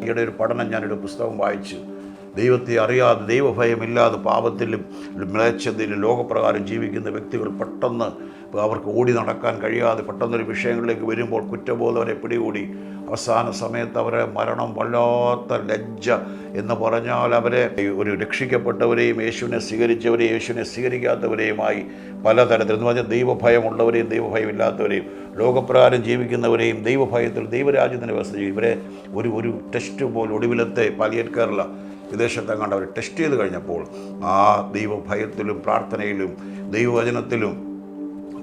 ഈയിടെ ഒരു പഠനം, ഞാനൊരു പുസ്തകം വായിച്ചു. ദൈവത്തെ അറിയാതെ, ദൈവഭയമില്ലാതെ, പാപത്തിലും മ്ലേച്ഛതയിലും ലോകപ്രകാരം ജീവിക്കുന്ന വ്യക്തികൾ പെട്ടെന്ന് അവർക്ക് ഓടി നടക്കാൻ കഴിയാതെ പെട്ടെന്നൊരു വിഷയങ്ങളിലേക്ക് വരുമ്പോൾ കുറ്റബോധം അവരെ പിടികൂടി. അവസാന സമയത്ത് അവരെ മരണം വല്ലാത്ത ലജ്ജ എന്ന് പറഞ്ഞാൽ അവരെ ഒരു രക്ഷിക്കപ്പെട്ടവരെയും യേശുവിനെ സ്വീകരിച്ചവരെയും യേശുവിനെ സ്വീകരിക്കാത്തവരെയുമായി പലതരത്തിൽ എന്ന് പറഞ്ഞാൽ ദൈവഭയമുള്ളവരെയും ദൈവഭയമില്ലാത്തവരെയും ലോകപ്രകാരം ജീവിക്കുന്നവരെയും ദൈവഭയത്തിൽ ദൈവരാജ്യത്തിൻ്റെ വ്യവസ്ഥ ചെയ്യും. ഇവരെ ഒരു ടെസ്റ്റ് പോലെ ഒടുവിലത്തെ പാലിയേറ്റ് കേരള വിദേശത്തെങ്ങാണ്ട് അവർ ടെസ്റ്റ് ചെയ്ത് കഴിഞ്ഞപ്പോൾ ആ ദൈവഭയത്തിലും പ്രാർത്ഥനയിലും ദൈവവചനത്തിലും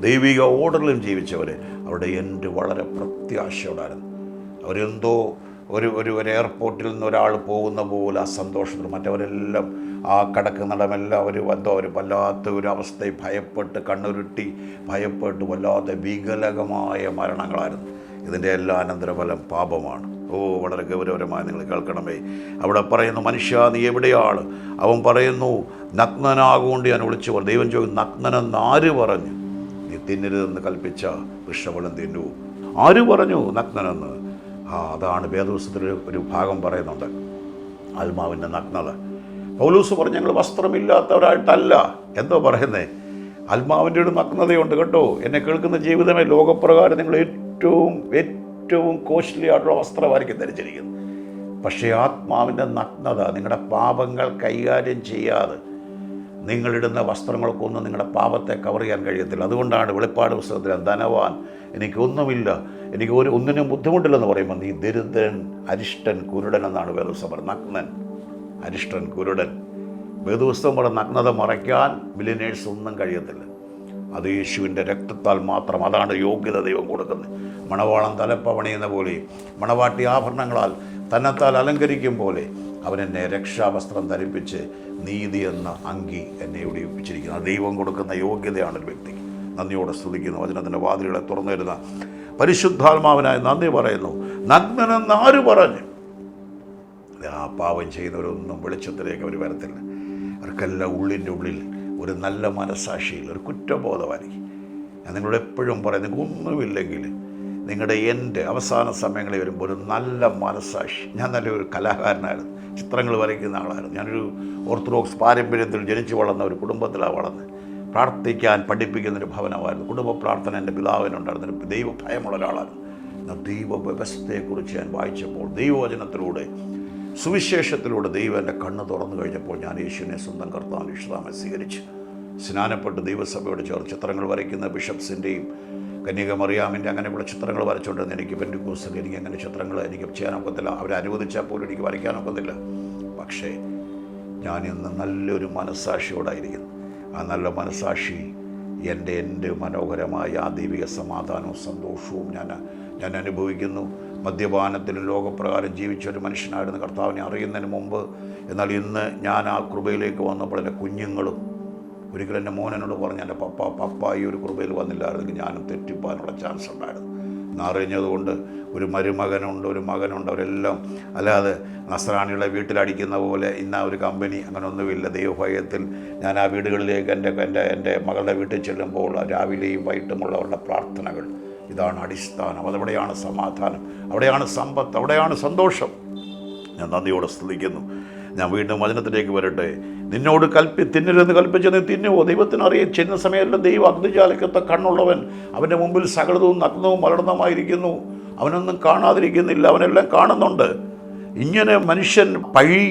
ദൈവിക ഓർഡറിലും ജീവിച്ചവരെ അവരുടെ എൻഡ് വളരെ പ്രത്യാശയോടായിരുന്നു. അവരെന്തോ ഒരു എയർപോർട്ടിൽ നിന്ന് ഒരാൾ പോകുന്ന പോലെ ആ സന്തോഷത്തിൽ മറ്റവരെല്ലാം ആ കിടക്കുന്നിടമെല്ലാം അവർ വല്ലാത്ത ഒരു അവസ്ഥയിൽ ഭയപ്പെട്ട് കണ്ണുരുട്ടി ഭയപ്പെട്ട് വല്ലാത്ത വികലകമായ മരണങ്ങളായിരുന്നു. ഇതിൻ്റെ എല്ലാ അനന്തരഫലം പാപമാണ്. വളരെ ഗൗരവരമായി നിങ്ങൾ കേൾക്കണമേ. അവിടെ പറയുന്നു, മനുഷ്യ നീ എവിടെയാണ്? അവൻ പറയുന്നു, നഗ്നനാകൊണ്ട് ഞാൻ വിളിച്ചു പറഞ്ഞു. ദൈവം ചോദിക്കും, നഗ്നനെന്ന് ആര് പറഞ്ഞു? നീ തിന്നരുതെന്ന് കൽപ്പിച്ച വൃക്ഷഫലം തിന്നു. ആര് പറഞ്ഞു നഗ്നനെന്ന്? അതാണ് വേദപുസ്തകത്തിൽ ഒരു ഭാഗം പറയുന്നുണ്ട്, ആത്മാവിൻ്റെ നഗ്നത. പൗലോസ് പറഞ്ഞു, ഞങ്ങൾ വസ്ത്രമില്ലാത്തവരായിട്ടല്ല. എന്തോ പറയുന്നേ? ആത്മാവിൻ്റെ ഒരു നഗ്നതയുണ്ട് കേട്ടോ. എന്നെ കേൾക്കുന്ന ജീവിതമേ, ലോകപ്രകാരം നിങ്ങൾ ഏറ്റവും കോസ്റ്റ്ലി ആയിട്ടുള്ള വസ്ത്രമായിരിക്കും ധരിച്ചിരിക്കുന്നത്. പക്ഷേ ആത്മാവിൻ്റെ നഗ്നത, നിങ്ങളുടെ പാപങ്ങൾ കൈകാര്യം ചെയ്യാതെ നിങ്ങളിടുന്ന വസ്ത്രങ്ങൾക്കൊന്നും നിങ്ങളുടെ പാപത്തെ കവർ ചെയ്യാൻ കഴിയത്തില്ല. അതുകൊണ്ടാണ് വെളിപ്പാട് പുസ്തകത്തിൽ ധനവാൻ, എനിക്കൊന്നുമില്ല, എനിക്ക് ഒന്നിനും ബുദ്ധിമുട്ടില്ലെന്ന് പറയുമ്പോൾ നീ ദരിദ്രൻ, അരിഷ്ടൻ, കുരുടൻ എന്നാണ് വേദപുസ്തകം പറയുന്നത്. നഗ്നൻ, അരിഷ്ടൻ, കുരുടൻ. വേദപുസ്തകം പറഞ്ഞ നഗ്നത മറയ്ക്കാൻ മില്ലിനേഴ്സ് ഒന്നും കഴിയത്തില്ല. അത് യേശുവിൻ്റെ രക്തത്താൽ മാത്രം. അതാണ് യോഗ്യത ദൈവം കൊടുക്കുന്നത്. മണവാളൻ തലപ്പവണിയുന്ന പോലെ, മണവാട്ടി ആഭരണങ്ങളാൽ തന്നെത്താൽ അലങ്കരിക്കും പോലെ അവൻ എന്നെ രക്ഷാവസ്ത്രം ധരിപ്പിച്ച് നീതി എന്ന അങ്കി എന്നെ ഉടിപ്പിച്ചിരിക്കുന്നു. ദൈവം കൊടുക്കുന്ന യോഗ്യതയാണ് ഒരു വ്യക്തിക്ക്. നന്ദിയോടെ സ്തുതിക്കുന്നു. വചനത്തിൻ്റെ വാതിലുകളെ തുറന്നു തരുന്ന പരിശുദ്ധാത്മാവിനായി നന്ദി പറയുന്നു. നഗ്നനെന്ന് ആര് പറഞ്ഞു? ആ പാവം ചെയ്യുന്നവരൊന്നും വെളിച്ചത്തിലേക്ക് അവർ വരത്തില്ല. അവർക്കെല്ലാം ഉള്ളിൻ്റെ ഉള്ളിൽ ഒരു നല്ല മനസ്സാക്ഷിയിൽ ഒരു കുറ്റബോധമായിരിക്കും. ഞാൻ നിങ്ങളോട് എപ്പോഴും പറയും, നിങ്ങൾക്കൊന്നുമില്ലെങ്കിൽ നിങ്ങളുടെ എൻ്റെ അവസാന സമയങ്ങളിൽ വരുമ്പോൾ ഒരു നല്ല മനസ്സാക്ഷി. ഞാൻ നല്ലൊരു കലാകാരനായിരുന്നു, ചിത്രങ്ങൾ വരയ്ക്കുന്ന ആളായിരുന്നു. ഞാനൊരു ഓർത്തഡോക്സ് പാരമ്പര്യത്തിൽ ജനിച്ചു വളർന്ന ഒരു കുടുംബത്തിലാണ് വളർന്നത്. പ്രാർത്ഥിക്കാൻ പഠിപ്പിക്കുന്നൊരു ഭവനമായിരുന്നു. കുടുംബ പ്രാർത്ഥന എൻ്റെ പിതാവിനുണ്ടായിരുന്നു. ദൈവഭയമുള്ള ഒരാളായിരുന്നു. എന്നാൽ ദൈവവ്യവസ്ഥയെക്കുറിച്ച് ഞാൻ വായിച്ചപ്പോൾ, ദൈവവചനത്തിലൂടെ സുവിശേഷത്തിലൂടെ ദൈവം എൻ്റെ കണ്ണ് തുറന്നു കഴിഞ്ഞപ്പോൾ ഞാൻ യേശുവിനെ സ്വന്തം കർത്താവ് വിശുദ്ധാമായി സ്വീകരിച്ചു. സ്നാനപ്പെട്ട് ദൈവസഭയോട് ചേർന്ന് ചിത്രങ്ങൾ വരയ്ക്കുന്ന ബിഷപ്സിൻ്റെയും കന്യക മറിയാമിൻ്റെ അങ്ങനെയുള്ള ചിത്രങ്ങൾ വരച്ചുകൊണ്ടിരുന്ന എനിക്ക് പെന്തിക്കോസ്തിൽ എനിക്ക് അങ്ങനെ ചിത്രങ്ങൾ എനിക്ക് ചെയ്യാനൊക്കത്തില്ല. അവരനുവദിച്ചാൽ പോലും എനിക്ക് വരയ്ക്കാനൊക്കത്തില്ല. പക്ഷേ ഞാനിന്ന് നല്ലൊരു മനസ്സാക്ഷിയോടായിരിക്കുന്നു. ആ നല്ല മനസ്സാക്ഷി എൻ്റെ മനോഹരമായ ആ ദൈവിക സമാധാനവും സന്തോഷവും ഞാൻ അനുഭവിക്കുന്നു. മദ്യപാനത്തിലും ലോകപ്രകാരം ജീവിച്ച ഒരു മനുഷ്യനായിരുന്നു കർത്താവിനെ അറിയുന്നതിന് മുമ്പ്. എന്നാൽ ഇന്ന് ഞാൻ ആ കൃപയിലേക്ക് വന്നപ്പോൾ എൻ്റെ കുഞ്ഞുങ്ങളും, ഒരിക്കലും എൻ്റെ മോനോട് പറഞ്ഞ്, എൻ്റെ പപ്പ ഈ ഒരു കൃപയിൽ വന്നില്ലായിരുന്നെങ്കിൽ ഞാനും തെറ്റിപ്പോകാനുള്ള ചാൻസ് ഉണ്ടായിരുന്നു. എന്നറിഞ്ഞതുകൊണ്ട് ഒരു മരുമകനുണ്ട്, ഒരു മകനുണ്ട്. അവരെല്ലാം അല്ലാതെ നസ്രാണികളെ വീട്ടിലടിക്കുന്ന പോലെ ഇന്ന ഒരു കമ്പനി അങ്ങനെയൊന്നുമില്ല. ദൈവഭയത്തിൽ ഞാൻ ആ വീടുകളിലേക്ക് എൻ്റെ മകളുടെ വീട്ടിൽ ചെല്ലുമ്പോൾ രാവിലെയും വൈകിട്ടുമുള്ളവരുടെ പ്രാർത്ഥനകൾ, ഇതാണ് അടിസ്ഥാനം. അതവിടെയാണ് സമാധാനം, അവിടെയാണ് സമ്പത്ത്, അവിടെയാണ് സന്തോഷം. ഞാൻ നന്ദിയോടെ സ്തുതിക്കുന്നു. ഞാൻ വീണ്ടും വചനത്തിലേക്ക് വരട്ടെ. നിന്നോട് തിന്നരുതെന്ന് കൽപ്പിച്ച് നീ തിന്നുവോ? ദൈവത്തിനറിയാൻ ചെന്ന സമയമെല്ലാം ദൈവം അഗ്നിജാലക്കത്തെ കണ്ണുള്ളവൻ. അവൻ്റെ മുമ്പിൽ സകലതവും നഗ്നവും മലർന്നമായിരിക്കുന്നു. അവനൊന്നും കാണാതിരിക്കുന്നില്ല, അവനെല്ലാം കാണുന്നുണ്ട്. ഇങ്ങനെ മനുഷ്യൻ പഴി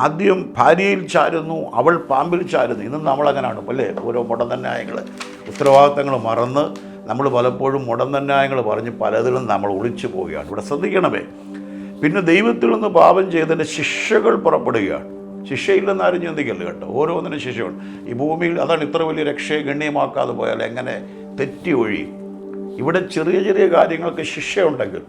ആദ്യം ഭാര്യയിൽ ചാരുന്നു, അവൾ പാമ്പിൽ ചാരുന്നു. ഇന്നും നമ്മളങ്ങനെയാണ് അല്ലേ? ഓരോ മുടന്തന്യായങ്ങൾ, ഉത്തരവാദിത്തങ്ങൾ മറന്ന് നമ്മൾ പലപ്പോഴും മുടന്തന്യായങ്ങൾ പറഞ്ഞ് പലതിലും നമ്മൾ ഒളിച്ചു പോവുകയാണ്. ഇവിടെ ശ്രദ്ധിക്കണമേ. പിന്നെ ദൈവത്തിൽ നിന്ന് പാപം ചെയ്തതിൻ്റെ ശിക്ഷകൾ പുറപ്പെടുകയാണ്. ശിക്ഷയില്ലെന്ന് ആരും ചിന്തിക്കല്ല കേട്ടോ. ഓരോന്നിനും ശിക്ഷയുണ്ട്. ഈ ഭൂമിയിൽ അതാണ് ഇത്ര വലിയ രക്ഷയെ ഗണ്യമാക്കാതെ പോയാൽ എങ്ങനെ തെറ്റി ഒഴിയും. ഇവിടെ ചെറിയ ചെറിയ കാര്യങ്ങൾക്ക് ശിക്ഷയുണ്ടെങ്കിൽ,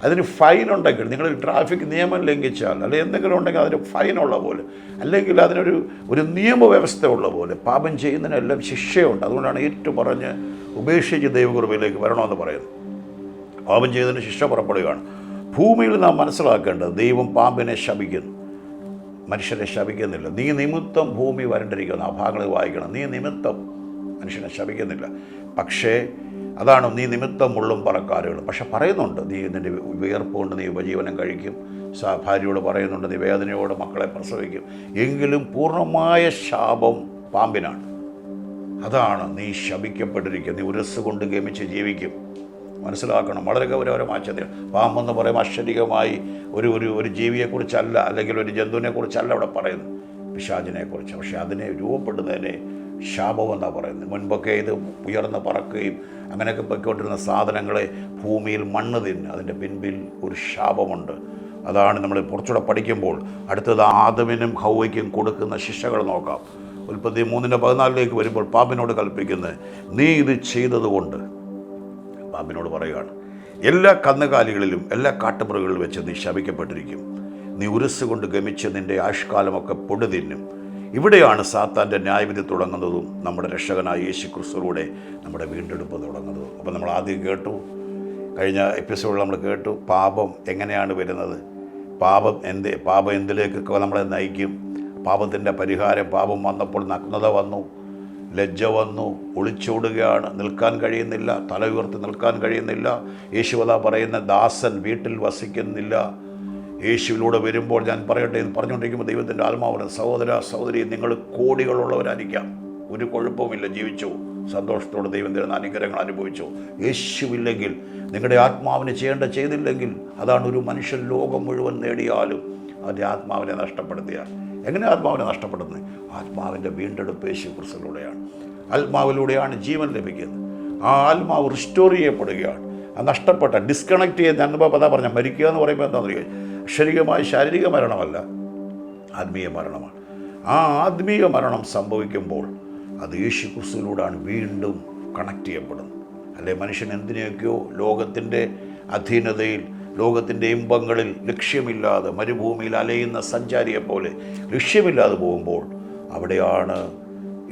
അതിന് ഫൈനുണ്ടെങ്കിൽ, നിങ്ങൾ ട്രാഫിക് നിയമം ലംഘിച്ചാൽ അല്ലെങ്കിൽ എന്തെങ്കിലും ഉണ്ടെങ്കിൽ അതിന് ഫൈനുള്ള പോലെ, അല്ലെങ്കിൽ അതിനൊരു നിയമവ്യവസ്ഥ ഉള്ള പോലെ പാപം ചെയ്യുന്നതിനെല്ലാം ശിക്ഷയുണ്ട്. അതുകൊണ്ടാണ് ഏറ്റു പറഞ്ഞ് ഉപേക്ഷിച്ച് ദൈവകൃപയിലേക്ക് വരണമെന്ന് പറയുന്നത്. പാപം ചെയ്തതിന് ശിക്ഷ പുറപ്പെടുകയാണ്. ഭൂമിയിൽ നാം മനസ്സിലാക്കേണ്ടത്, ദൈവം പാമ്പിനെ ശപിക്കുന്നു, മനുഷ്യനെ ശപിക്കുന്നില്ല. നീ നിമിത്തം ഭൂമി വരണ്ടിരിക്കുന്നു. ആ ഭാഗങ്ങൾ വായിക്കണം. നീ നിമിത്തം മനുഷ്യനെ ശപിക്കുന്നില്ല. പക്ഷേ അതാണ് നീ നിമിത്തം മുള്ളും പറക്കാറുകൾ. പക്ഷെ പറയുന്നുണ്ട്, നീ നിൻ്റെ വിയർപ്പ് കൊണ്ട് നീ ഉപജീവനം കഴിക്കും. ഭാര്യയോട് പറയുന്നുണ്ട്, നീ വേദനയോട് മക്കളെ പ്രസവിക്കും. എങ്കിലും പൂർണ്ണമായ ശാപം പാമ്പിനാണ്. അതാണ് നീ ശപിക്കപ്പെട്ടിരിക്കുക, നീ ഉരസ് കൊണ്ട് ഗമിച്ച് ജീവിക്കും. മനസ്സിലാക്കണം, വളരെ ഗൗരവമായ ചിന്തയാണ്. പാമ്പെന്ന് പറയുമ്പോൾ അക്ഷരികമായി ഒരു ജീവിയെക്കുറിച്ചല്ല, അല്ലെങ്കിൽ ഒരു ജന്തുവിനെക്കുറിച്ചല്ല ഇവിടെ പറയുന്നത്, പിശാചിനെക്കുറിച്ച്. പക്ഷേ അതിനെ രൂപപ്പെടുന്നതിനെ ശാപമെന്നാണ് പറയുന്നത്. മുൻപൊക്കെ ഇത് ഉയർന്ന് പറക്കുകയും അങ്ങനെയൊക്കെ പൊയ്ക്കൊണ്ടിരുന്ന സാധനങ്ങളെ ഭൂമിയിൽ മണ്ണ് തിന്ന്, അതിൻ്റെ പിൻപിൽ ഒരു ശാപമുണ്ട്. അതാണ് നമ്മൾ കുറച്ചുകൂടെ പഠിക്കുമ്പോൾ അടുത്തത് ആദമിനും ഹൗവയ്ക്കും കൊടുക്കുന്ന ശിക്ഷകൾ നോക്കാം. ഉൽപ്പത്തി 3:14 വരുമ്പോൾ പാമ്പിനോട് കൽപ്പിക്കുന്നത്, നീ ഇത് ചെയ്തതുകൊണ്ട്, പാമ്പിനോട് പറയുകയാണ്, എല്ലാ കന്നുകാലികളിലും എല്ലാ കാട്ടുമൃഗങ്ങളിലും വെച്ച് നീ ശപിക്കപ്പെട്ടിരിക്കും. നീ ഉരസ് കൊണ്ട് ഗമിച്ച് നിൻ്റെ ആയുഷ്കാലമൊക്കെ പൊടി തിന്നും. ഇവിടെയാണ് സാത്താൻ്റെ ന്യായവിധി തുടങ്ങുന്നതും നമ്മുടെ രക്ഷകനായ യേശു ക്രിസ്തുവിലൂടെ നമ്മുടെ വീണ്ടെടുപ്പ് തുടങ്ങുന്നതും. അപ്പോൾ നമ്മൾ ആദ്യം കേട്ടു, കഴിഞ്ഞ എപ്പിസോഡിൽ നമ്മൾ കേട്ടു, പാപം എങ്ങനെയാണ് വരുന്നത്, പാപം എന്തിലേക്കൊക്കെ നമ്മളെ നയിക്കും. പാപത്തിൻ്റെ പരിഹാരം, പാപം വന്നപ്പോൾ നഗ്നത വന്നു, ലജ്ജ വന്നു, ഒളിച്ചോടുകയാണ്, നിൽക്കാൻ കഴിയുന്നില്ല, തല ഉയർത്തി നിൽക്കാൻ കഴിയുന്നില്ല. യേശുവതാ പറയുന്ന ദാസൻ വീട്ടിൽ വസിക്കുന്നില്ല. യേശുവിലൂടെ വരുമ്പോൾ ഞാൻ പറയട്ടെ, ഇത് പറഞ്ഞുകൊണ്ടിരിക്കുമ്പോൾ ദൈവത്തിൻ്റെ ആത്മാവിന്, സഹോദര സഹോദരി, നിങ്ങൾ കോടികളുള്ളവരായിരിക്കാം, ഒരു കുഴപ്പവുമില്ല, ജീവിച്ചു സന്തോഷത്തോടെ ദൈവം തരുന്ന അനുഗ്രഹങ്ങൾ അനുഭവിച്ചു. യേശുവില്ലെങ്കിൽ, നിങ്ങളുടെ ആത്മാവിന് ചെയ്തില്ലെങ്കിൽ, അതാണ് ഒരു മനുഷ്യൻ ലോകം മുഴുവൻ നേടിയാലും അതിൻ്റെ ആത്മാവിനെ നഷ്ടപ്പെടുത്തിയാൽ. എങ്ങനെ ആത്മാവിനെ നഷ്ടപ്പെടുന്നത്? ആത്മാവിൻ്റെ വീണ്ടെടുപ്പ് യേശു ക്രിസ്തുവിലൂടെയാണ്. ആത്മാവിലൂടെയാണ് ജീവൻ ലഭിക്കുന്നത്. ആ ആത്മാവ് റിസ്റ്റോർ ചെയ്യപ്പെടുകയാണ്. ആ നഷ്ടപ്പെട്ട ഡിസ്കണക്ട് ചെയ്ത്, ഞാനിപ്പോൾ പതാ പറഞ്ഞാൽ മരിക്കുക എന്ന് പറയുമ്പോൾ എന്താണെന്ന് അറിയാം, അക്ഷരികമായ ശാരീരിക മരണമല്ല, ആത്മീയ മരണമാണ്. ആ ആത്മീയ മരണം സംഭവിക്കുമ്പോൾ അത് യേശു ക്രിസ്തുവിലൂടെയാണ് വീണ്ടും കണക്ട് ചെയ്യപ്പെടുന്നത്. അല്ലെ മനുഷ്യൻ എന്തിനെയൊക്കെയോ ലോകത്തിൻ്റെ അധീനതയിൽ, ലോകത്തിൻ്റെ ഇമ്പങ്ങളിൽ ലക്ഷ്യമില്ലാതെ മരുഭൂമിയിൽ അലയുന്ന സഞ്ചാരിയെപ്പോലെ ലക്ഷ്യമില്ലാതെ പോകുമ്പോൾ അവിടെയാണ്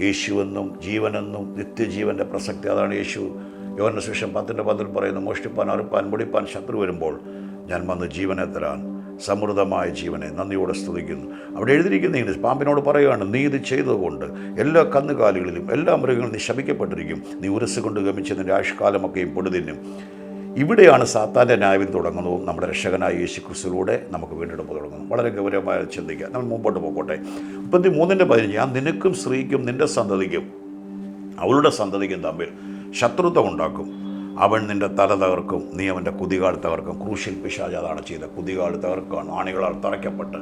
യേശുവെന്നും ജീവനെന്നും നിത്യജീവൻ്റെ പ്രസക്തി. അതാണ് യേശു യോഹന്നാൻ സുവിശേഷം 10:10 പറയുന്നു, മോഷ്ടിപ്പാൻ, അറുപ്പാൻ, മുടിപ്പാൻ ശത്രു വരുമ്പോൾ ഞാൻ വന്ന് ജീവനെ തരാൻ, സമൃദ്ധമായ ജീവനെ നന്ദിയോടെ സ്തുതിക്കുന്നു. അവിടെ എഴുതിയിരിക്കുന്ന പാമ്പിനോട് പറയുകയാണ്, നീ ഇത് ചെയ്തതുകൊണ്ട് എല്ലാ കന്നുകാലികളിലും എല്ലാ മൃഗങ്ങളും നീ ശപിക്കപ്പെട്ടിരിക്കും. നീ ഉരസ് കൊണ്ട് ഗമിച്ച് നിൻ്റെ ആയുഷ്കാലമൊക്കെയും പൊടി തിന്നും. ഇവിടെയാണ് സാത്താൻ്റെ ന്യായവിധി തുടങ്ങുന്നതും നമ്മുടെ രക്ഷകനായ യേശു ക്രിസ്തുവിലൂടെ നമുക്ക് വീണ്ടെടുപ്പ് തുടങ്ങുന്നു. വളരെ ഗൗരവമായ ചിന്തിക്കുക. നമ്മൾ മുമ്പോട്ട് പോകട്ടെ. 33:15, ഞാൻ നിനക്കും സ്ത്രീക്കും നിൻ്റെ സന്തതിക്കും അവളുടെ സന്തതിക്കും തമ്മിൽ ശത്രുത്വം ഉണ്ടാക്കും. അവൻ നിൻ്റെ തല തകർക്കും, നീ അവൻ്റെ കുതികാൽ തകർക്കും. ക്രൂശിൽ പിശാച് അതാണ് ചെയ്തത്, കുതികാൽ തകർക്കുകയാണ്, ആണികളാൽ തറയ്ക്കപ്പെട്ട്.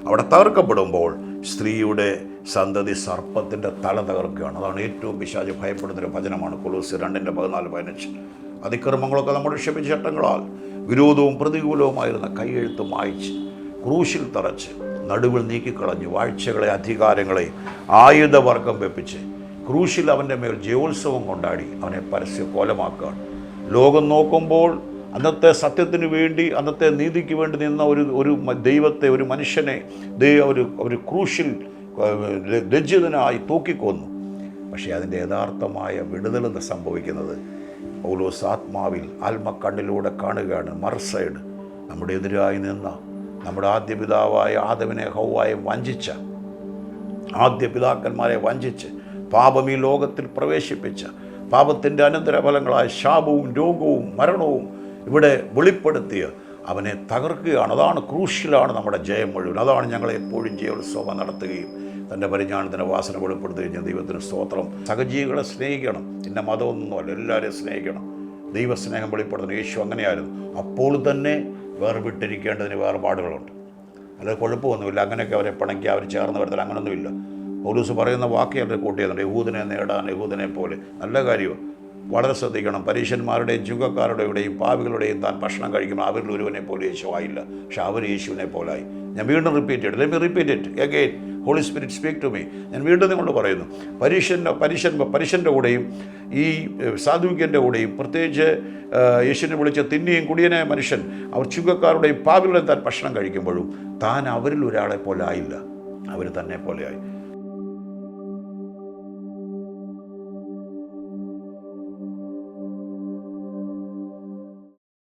അവിടെ തകർക്കപ്പെടുമ്പോൾ സ്ത്രീയുടെ സന്തതി സർപ്പത്തിൻ്റെ തല തകർക്കുകയാണ്. അതാണ് ഏറ്റവും പിശാച് ഭയപ്പെടുന്നൊരു വചനമാണ് കൊലോസ്യർ 2:14-15. അതിക്രമങ്ങളൊക്കെ നമ്മുടെ ക്ഷമിച്ച ചട്ടങ്ങളാൽ വിരോധവും പ്രതികൂലവുമായിരുന്ന കൈയെഴുത്ത് മായ്ച്ച് ക്രൂശിൽ തറച്ച് നടുവിൽ നീക്കിക്കളഞ്ഞ് വാഴ്ചകളെ അധികാരങ്ങളെ ആയുധവർഗം വെപ്പിച്ച് ക്രൂശിൽ അവൻ്റെ മേൽ ജയോത്സവം കൊണ്ടാടി അവനെ പരസ്യ കോലമാക്കുകയാണ്. ലോകം നോക്കുമ്പോൾ അന്നത്തെ സത്യത്തിന് വേണ്ടി, അന്നത്തെ നീതിക്ക് വേണ്ടി നിന്ന ഒരു ദൈവത്തെ, ഒരു മനുഷ്യനെ ഒരു ക്രൂശിൽ ലജ്ജിതനായി തൂക്കിക്കൊന്നു. പക്ഷേ അതിൻ്റെ യഥാർത്ഥമായ വിടുതൽ സംഭവിക്കുന്നത് പൗലോസ് ആത്മാവിൽ ആത്മക്കണ്ണിലൂടെ കാണുകയാണ്. മറുസൈഡ് നമ്മുടെ എതിരായി നിന്ന, നമ്മുടെ ആദ്യ പിതാവായ ആദമിനെ ഹൗവായെ വഞ്ചിച്ച, ആദ്യ പിതാക്കന്മാരെ വഞ്ചിച്ച് പാപം ഈ ലോകത്തിൽ പ്രവേശിപ്പിച്ച, പാപത്തിൻ്റെ അനന്തരഫലങ്ങളായ ശാപവും രോഗവും മരണവും ഇവിടെ വെളിപ്പെടുത്തിയ അവനെ തകർക്കുകയാണ്. അതാണ് ക്രൂശിലാണ് നമ്മുടെ ജയം മുഴുവൻ. അതാണ് ഞങ്ങളെ എപ്പോഴും ജയോത്സവം നടത്തുകയും തൻ്റെ പരിജ്ഞാനത്തിൻ്റെ വാസന വെളിപ്പെടുത്തുകയും ചെയ്യുന്ന ദൈവത്തിന് സ്തോത്രം. സഹജീവികളെ സ്നേഹിക്കണം, ഇന്ന മതമൊന്നുമല്ല, എല്ലാവരെയും സ്നേഹിക്കണം. ദൈവസ്നേഹം വെളിപ്പെടുത്തുന്ന യേശു അങ്ങനെയായിരുന്നു. അപ്പോൾ തന്നെ വേർവിട്ടിരിക്കേണ്ടതിന് വേർപാടുകളുണ്ട്. അല്ലാതെ കുഴപ്പമൊന്നുമില്ല, അങ്ങനെയൊക്കെ അവരെ പിണക്കി അവർ ചേർന്ന് വരുത്താൻ അങ്ങനൊന്നുമില്ല. പൗലോസ് പറയുന്ന വാക്ക് അവരെ കൂട്ടിയതുണ്ട്, യഹൂദനെ നേടാൻ യഹൂദനെ പോലെ. നല്ല കാര്യമാണ്, വളരെ ശ്രദ്ധിക്കണം. പരീശന്മാരുടെയും ചുങ്കക്കാരുടെയും പാപികളുടെയും താൻ ഭക്ഷണം കഴിക്കുമ്പോൾ അവരിൽ ഒരുവനെ പോലെ യേശു ആയില്ല, പക്ഷെ അവർ യേശുവിനെ പോലായി. ഞാൻ വീണ്ടും repeat it again. Holy spirit speak to me. ഞാൻ വീണ്ടും നിങ്ങളോട് പറയുന്നു, പരീശൻ്റെ കൂടെയും ഈ സാധുക്യൻ്റെ കൂടെയും, പ്രത്യേകിച്ച് യേശുവിനെ വിളിച്ച തിന്നിയും കുടിയനായ മനുഷ്യൻ, അവർ ചുങ്കക്കാരുടെയും പാപികളുടെയും താൻ ഭക്ഷണം കഴിക്കുമ്പോഴും താൻ അവരിൽ ഒരാളെ പോലെ ആയില്ല, അവർ തന്നെ പോലെയായി.